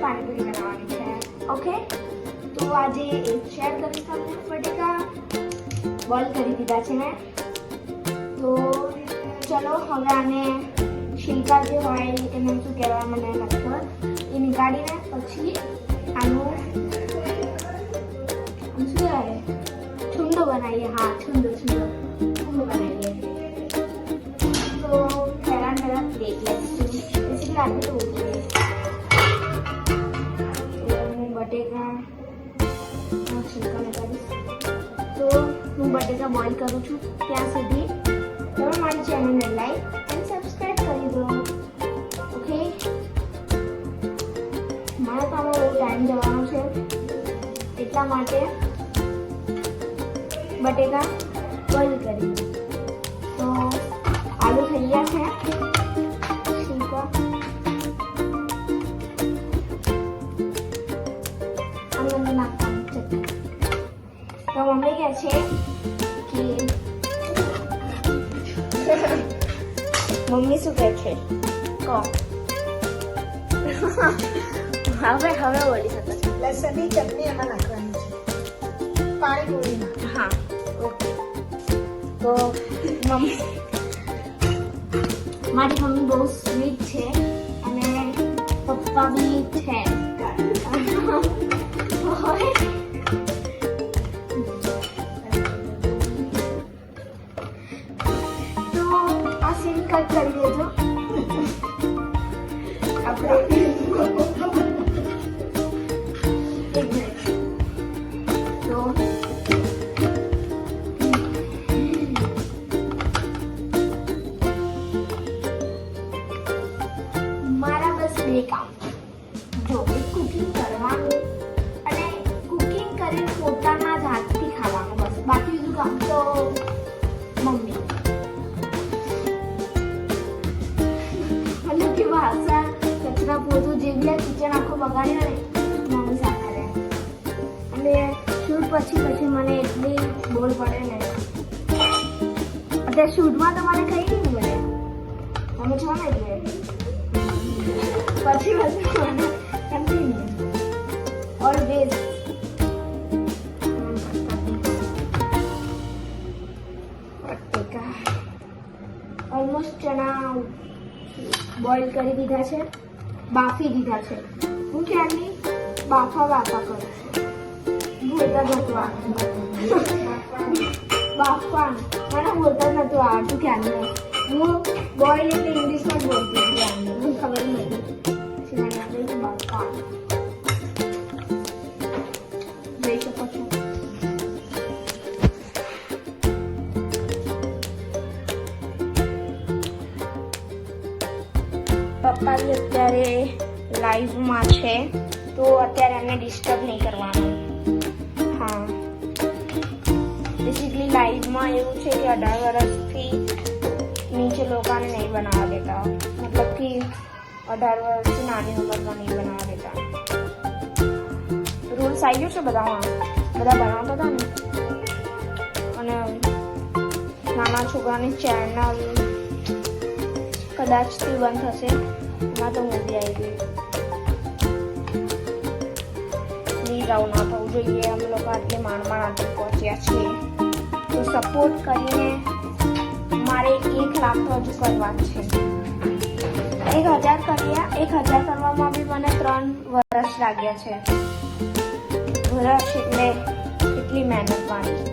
પાણીપુરી બનાવવાની છે. ઓકે, તો આજે એક શેર કરીશ તમને. બટેકા બોઇલ કરી દીધા છે મેં. તો ચલો હવે આને શિંકા જે હોય એને શું કહેવાય મને નથી ખબર, એ નીકાળીને પછી આનું શું કહેવાય છુંદો બનાવીએ. હા, છુંદો બનાવીએ. તો પહેલા દેખ લઈશું એટલે આટલું તો ઉતરે. હું બટેકા છિલકા લગાવીશ. તો હું બટેકા બોઇલ કરું છું ત્યાં સુધી તમે મારી ચેનલને લાઈક અને સબસ્ક્રાઈબ કરી દો. ઓકે, મારા કામમાં બહુ ટાઈમ જવાનો છે એટલા માટે બટેકા બોઇલ કરી. તો આલુ થઈ ગયા છે. શીકા અંદર નાખવાનું છે. તો મમ્મી કહે છે કે મમ્મી શું કહે છે કહો. હવે બોલી શકો છો. લસણની ચટણી એમાં નાખવાની છે, પાણીપુરીમાં. હા, ઓકે. તો મમ્મી મારી મમ્મી બહુ સ્વીટ છે અને પપ્પા બી છે. તો આ સીન કટ કરી દેજો. આપણે એક મિનિટ. તો મારા બસ બે કામ, જો એક કુકિંગ કરવાનું અને કુકિંગ કરીને પોતાના જ હાથથી ખાવાનું, બસ. બાકી બીજું કામ તો મમ્મી. મતલબ કે વાસણ કચરા પોતું જે બી આ કિચન આખો બગાડ્યો ને મમ્મી સાફ કરે. અને શૂટ પછી મને એટલી બોર પડે ને. અત્યારે શૂટમાં તો મને કઈ નહીં મળે, તમે છો ને એટલે પછી મને કન્ટિન્યુ ઓલવેઝ. બટેકા ઓલમોસ્ટ ચણા બોઇલ કરી દીધા છે, બાફી દીધા છે. હું ક્યારની બાફા કરું છું. બોલતા નતું બાફવા મને બોલતા નતું આવડતું ક્યારનું. હું બોઇલ એટલે ઇંગ્લિશમાં જ બોલતી હતી ક્યારની, મને ખબર નથી. પછી મને આવડે બાફવા. જોઈ શકો છો. પપ્પા બી અત્યારે લાઈવમાં છે તો અત્યારે એમને ડિસ્ટર્બ નહીં કરવાનું. હા, બેસિકલી લાઈવમાં એવું છે કે 18 વર્ષથી નીચે લોકોને નહીં બનાવવા દેતા. મતલબ કે 18 વર્ષથી નાની ઉંમરમાં નહીં બનાવવા દેતા. રૂલ્સ આવી ગયો છે બધામાં, બધા બનાવતા હતા ને. અને નાના છોકરાની ચેનલ કદાચથી બંધ થશે. એમાં તો મૂવી આવી ગઈ. પ્લીઝ આવું ના થવું જોઈએ. અમે લોકો આટલી માંડ આટલી પહોંચ્યા છીએ તો સપોર્ટ કરીને મારે 1 લાખ તો હજુ કરવા જ છે. 1000 કરવામાં બી મને 3 વર્ષ લાગ્યા છે. વર્ષ એટલે કેટલી મહેનત માંડી.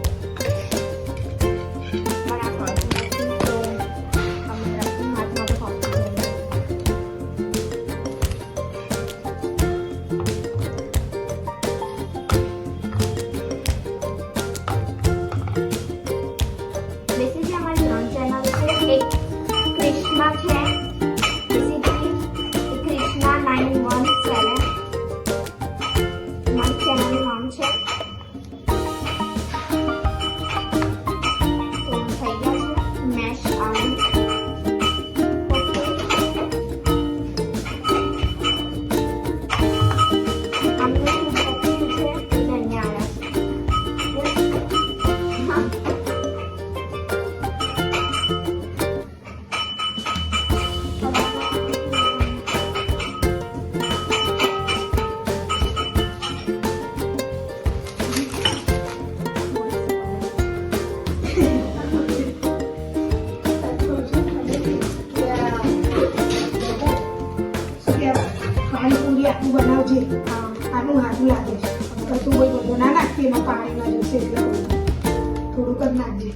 ક્રિષ્ના છે, બેસિકલી ક્રિષ્ના 917 મારી ચેનલનું નામ છે. તું બનાવજે હા આનું સારું લાગે છે તો તું કોઈ બધું ના નાખતી એમાં પાણી ના જશે એટલે થોડુંક જ નાખજે